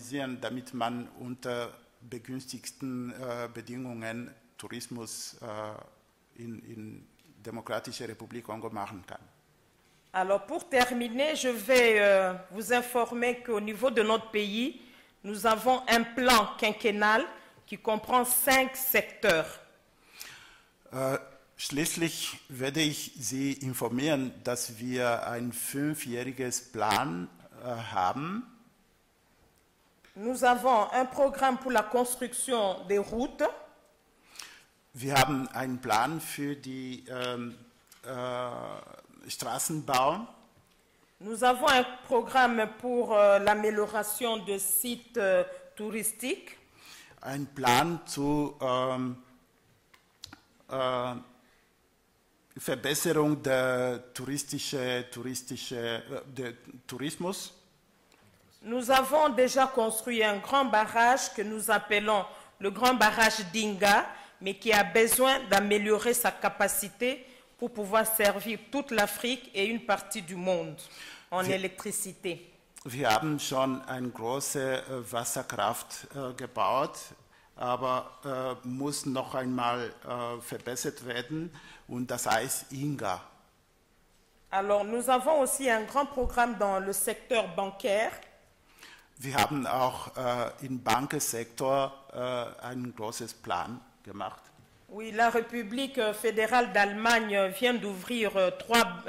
organisieren, damit man unter begünstigten Bedingungen Tourismus in Demokratische Republik Kongo machen kann. Alors pour terminer, je vais vous informer qu'au niveau de notre pays, nous avons un plan quinquennal qui comprend 5 secteurs. Schließlich werde ich Sie informieren, dass wir ein 5-jähriges Plan haben. Nous avons un programme pour la construction des routes. Wir haben einen Plan für die Straßenbau. Nous avons un programme pour l'amélioration de sites touristiques. Ein Plan zur Verbesserung der Tourismus. Nous avons déjà construit un grand barrage que nous appelons le grand barrage d'Inga, mais qui a besoin d'améliorer sa capacité pour pouvoir servir toute l'Afrique et une partie du monde en électricité. Wir haben schon eine große Wasserkraft gebaut, aber muss noch einmal verbessert werden, und das heißt Inga. Alors, nous avons aussi un grand programme dans le secteur bancaire. Wir haben auch im Bankensektor ein großes Plan gemacht. Oui, la République fédérale d'Allemagne vient d'ouvrir 3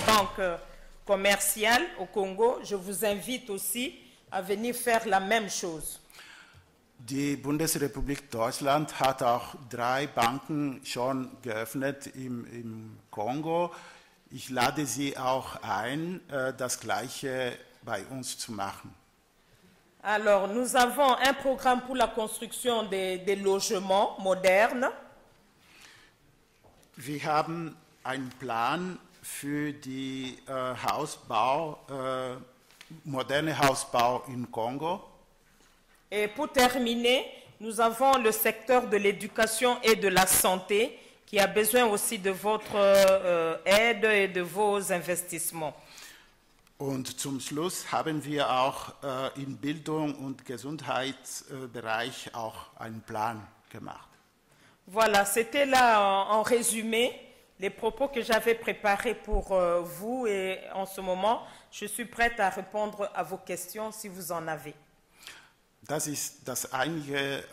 banques commerciales au Congo. Je vous invite aussi à venir faire la même chose. Die Bundesrepublik Deutschland hat auch 3 Banken schon geöffnet im Kongo. Ich lade Sie auch ein, das Gleiche bei uns zu machen. Alors, nous avons un programme pour la construction des logements modernes. Wir haben einen Plan für die moderne Hausbau im Kongo. Et pour terminer, nous avons le secteur de l'éducation et de la santé qui a besoin aussi de votre aide et de vos investissements. Und zum Schluss haben wir auch im Bildung- und Gesundheitsbereich auch einen Plan gemacht. Voilà, c'était là en résumé les propos que j'avais préparés pour vous, et en ce moment, je suis prête à répondre à vos questions si vous en avez. Das ist das Einige,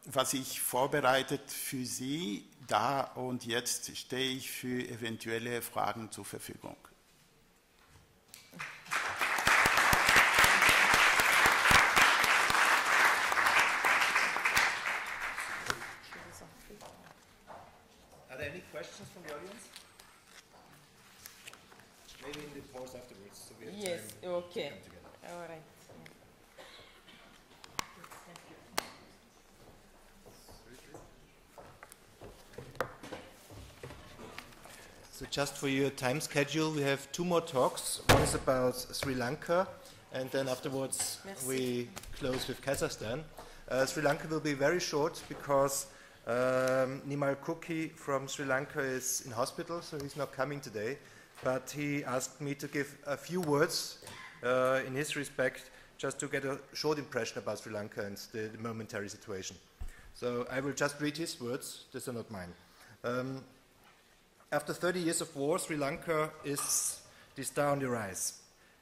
was ich vorbereitet für Sie da, und jetzt stehe ich für eventuelle Fragen zur Verfügung. Are there any questions from the audience? Maybe in the pause afterwards, so we have Yes, time okay. to come together. All right. So just for your time schedule, we have 2 more talks. One is about Sri Lanka, and then afterwards we close with Kazakhstan. Sri Lanka will be very short because Nimal Kuki from Sri Lanka is in hospital, so he's not coming today. But he asked me to give a few words in his respect, just to get a short impression about Sri Lanka and the momentary situation. So I will just read his words, these are not mine. After 30 years of war, Sri Lanka is the star on the rise.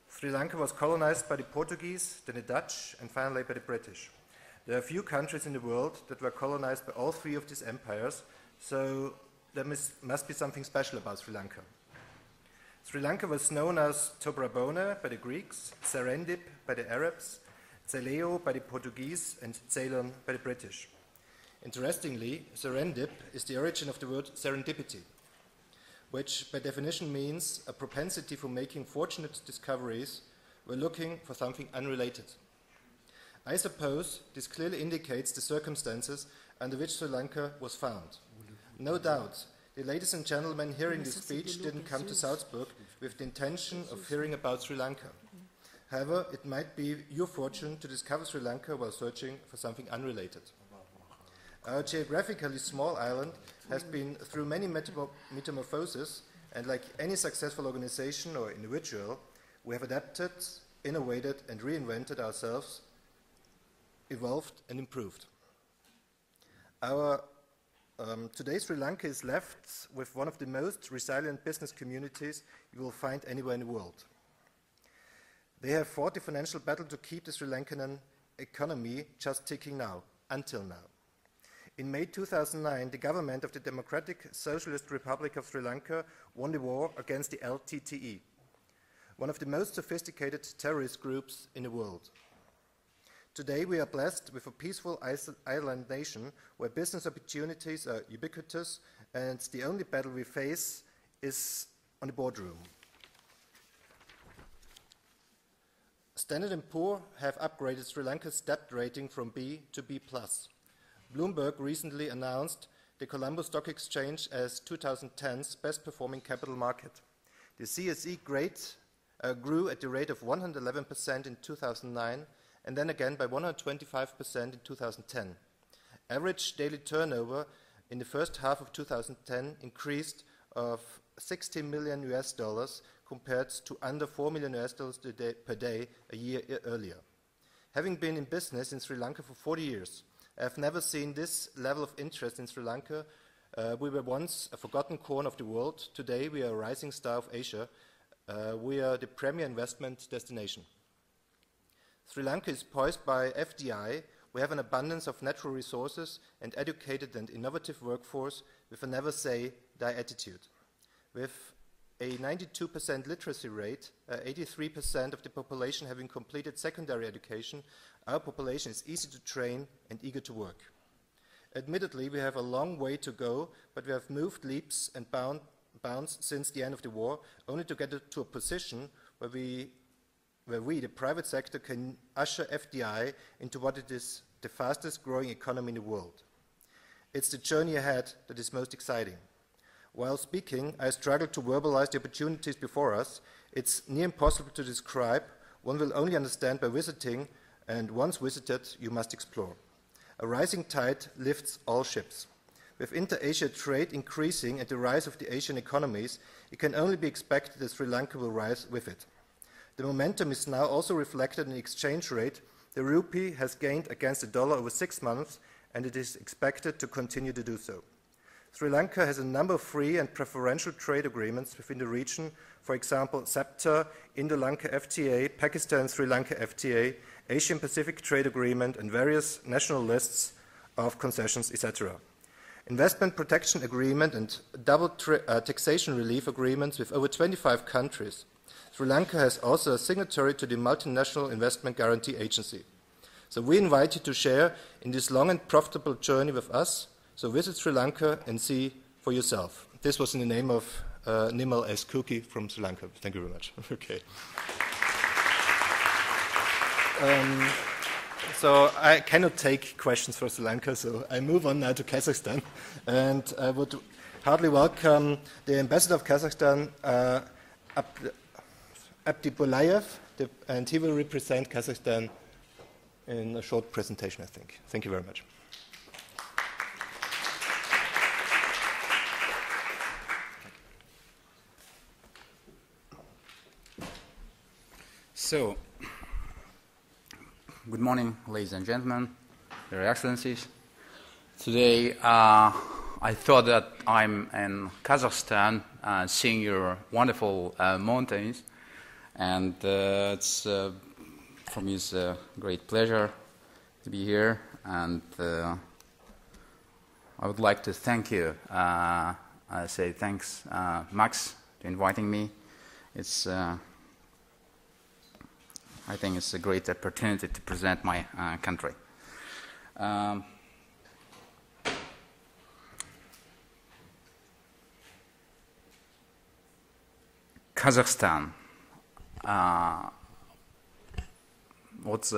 Sri Lanka was colonized by the Portuguese, then the Dutch, and finally by the British. There are few countries in the world that were colonized by all 3 of these empires, so there must be something special about Sri Lanka. Sri Lanka was known as Tobrabona by the Greeks, Serendip by the Arabs, Celeo by the Portuguese, and Ceylon by the British. Interestingly, Serendip is the origin of the word serendipity, which by definition means a propensity for making fortunate discoveries when looking for something unrelated. I suppose this clearly indicates the circumstances under which Sri Lanka was found. No doubt, the ladies and gentlemen hearing this speech didn't come to Salzburg with the intention of hearing about Sri Lanka. However, it might be your fortune to discover Sri Lanka while searching for something unrelated. Our geographically small island has been through many metamorphoses, and like any successful organization or individual, we have adapted, innovated, and reinvented ourselves evolved and improved. Today, Sri Lanka is left with one of the most resilient business communities you will find anywhere in the world. They have fought the financial battle to keep the Sri Lankan economy just ticking now, until now. In May 2009, the government of the Democratic Socialist Republic of Sri Lanka won the war against the LTTE, one of the most sophisticated terrorist groups in the world. Today, we are blessed with a peaceful island nation where business opportunities are ubiquitous, and the only battle we face is on the boardroom. Standard & Poor's have upgraded Sri Lanka's debt rating from B to B+. Bloomberg recently announced the Colombo Stock Exchange as 2010's best-performing capital market. The CSE grew at the rate of 111% in 2009, and then again by 125% in 2010. Average daily turnover in the first half of 2010 increased of $60 million compared to under $4 million per day a year earlier. Having been in business in Sri Lanka for 40 years, I have never seen this level of interest in Sri Lanka. We were once a forgotten corner of the world. Today we are a rising star of Asia. We are the premier investment destination. Sri Lanka is poised by FDI. We have an abundance of natural resources and educated and innovative workforce with a never-say-die attitude. With a 92% literacy rate, 83% of the population having completed secondary education, our population is easy to train and eager to work. Admittedly, we have a long way to go, but we have moved leaps and bounds since the end of the war, only to get to a position where we, the private sector, can usher FDI into what it is the fastest growing economy in the world. It's the journey ahead that is most exciting. While speaking, I struggle to verbalize the opportunities before us. It's near impossible to describe. One will only understand by visiting, and once visited, you must explore. A rising tide lifts all ships. With inter-Asia trade increasing and the rise of the Asian economies, it can only be expected that Sri Lanka will rise with it. The momentum is now also reflected in the exchange rate. The rupee has gained against the dollar over 6 months, and it is expected to continue to do so. Sri Lanka has a number of free and preferential trade agreements within the region, for example, SEPTA, Indo-Lanka FTA, Pakistan-Sri Lanka FTA, Asian-Pacific Trade Agreement, and various national lists of concessions, etc. Investment Protection Agreement and double taxation relief agreements with over 25 countries. Sri Lanka has also a signatory to the Multinational Investment Guarantee Agency. So we invite you to share in this long and profitable journey with us. So visit Sri Lanka and see for yourself. This was in the name of Nimal S. Kuki from Sri Lanka. Thank you very much. Okay. So I cannot take questions for Sri Lanka, so I move on now to Kazakhstan. And I would heartily welcome the ambassador of Kazakhstan, Abdi Bulayev, and he will represent Kazakhstan in a short presentation, I think. Thank you very much. So, good morning, ladies and gentlemen, Your Excellencies. Today, I thought that I'm in Kazakhstan, seeing your wonderful mountains, and it's for me it's a great pleasure to be here. And I would like to thank you. I say thanks, Max, for inviting me. It's I think it's a great opportunity to present my country. Kazakhstan. What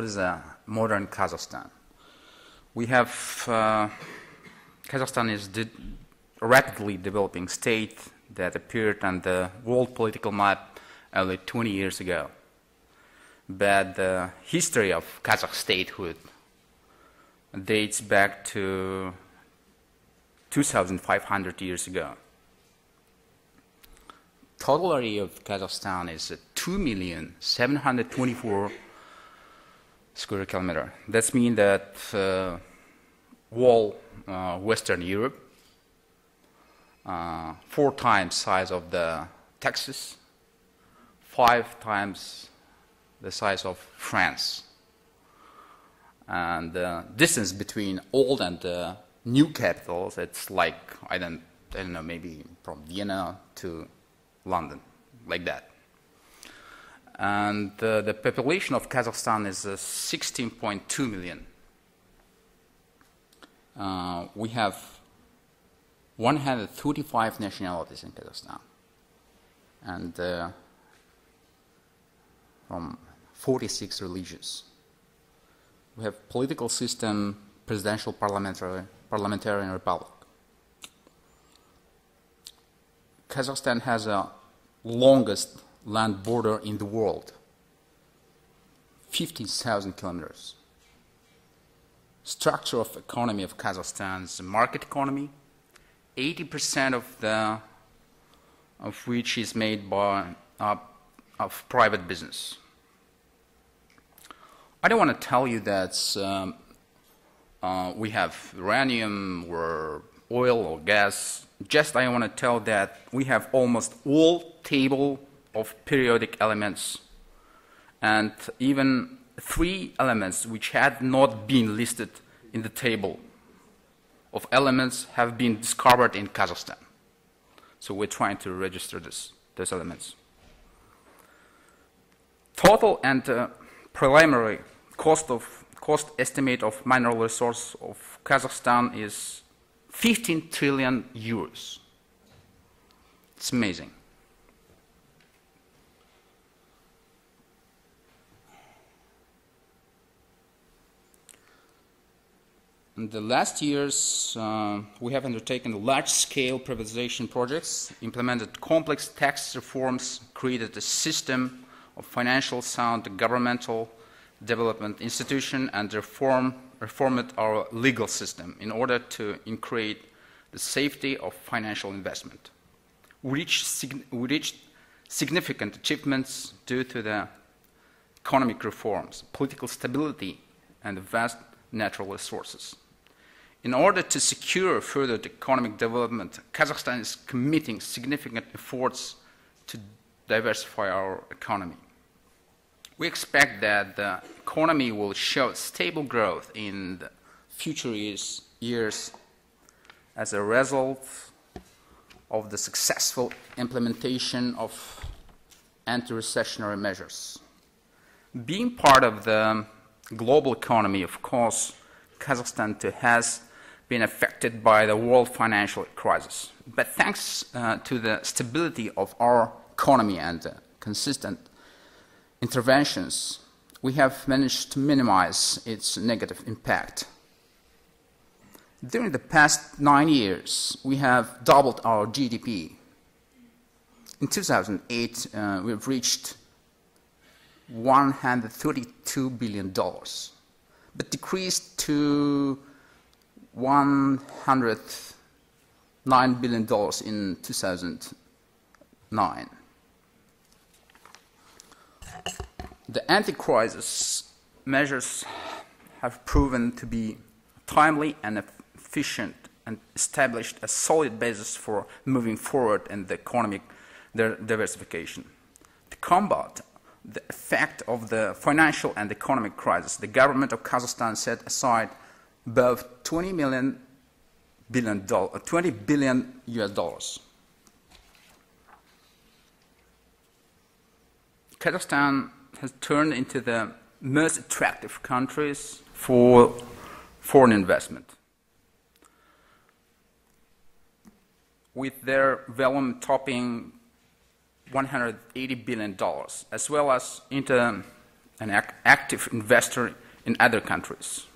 is a modern Kazakhstan? We have Kazakhstan is a rapidly developing state that appeared on the world political map only 20 years ago. But the history of Kazakh statehood dates back to 2,500 years ago. Total area of Kazakhstan is 2,724,000 square kilometer. That means that whole Western Europe, 4 times size of the Texas, 5 times the size of France. And the distance between old and new capitals, it's like, I don't know, maybe from Vienna to London, like that. And the population of Kazakhstan is 16.2 million. We have 135 nationalities in Kazakhstan, and from 46 religions. We have political system, presidential parliamentarian republic. Kazakhstan has the longest land border in the world, 50,000 kilometers. Structure of economy of Kazakhstan is a market economy, 80% of which is made by of private business. I don't want to tell you that we have uranium or oil or gas. Just I want to tell that we have almost all table of periodic elements, and even 3 elements which had not been listed in the table of elements have been discovered in Kazakhstan. So we're trying to register those elements. Total and preliminary cost estimate of mineral resource of Kazakhstan is 15 trillion euros. It's amazing. In the last years, we have undertaken large-scale privatization projects, implemented complex tax reforms, created a system of financial sound governmental development institution, and reformed our legal system in order to increase the safety of financial investment. We reached significant achievements due to the economic reforms, political stability, and vast natural resources. In order to secure further economic development, Kazakhstan is committing significant efforts to diversify our economy. We expect that the economy will show stable growth in the future years as a result of the successful implementation of anti-recessionary measures. Being part of the global economy, of course, Kazakhstan too has been affected by the world financial crisis. But thanks to the stability of our economy and consistent interventions, we have managed to minimize its negative impact. During the past 9 years, we have doubled our GDP. In 2008, we've reached $132 billion, but decreased to $109 billion in 2009. The anti-crisis measures have proven to be timely and efficient and established a solid basis for moving forward in the economic diversification. To combat the effect of the financial and economic crisis, the government of Kazakhstan set aside above $20 billion US dollars. Kazakhstan has turned into the most attractive countries for foreign investment, with their volume topping $180 billion, as well as into an active investor in other countries.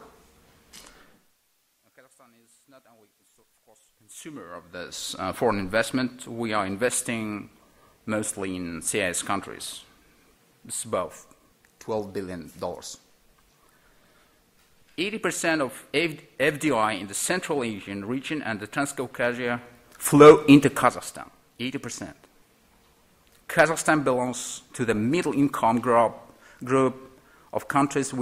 Kazakhstan is not only, of course, consumer of this foreign investment. We are investing mostly in CIS countries. It's about $12 billion. 80% of FDI in the Central Asian region and the Transcaucasia flow into Kazakhstan. 80%. Kazakhstan belongs to the middle income group of countries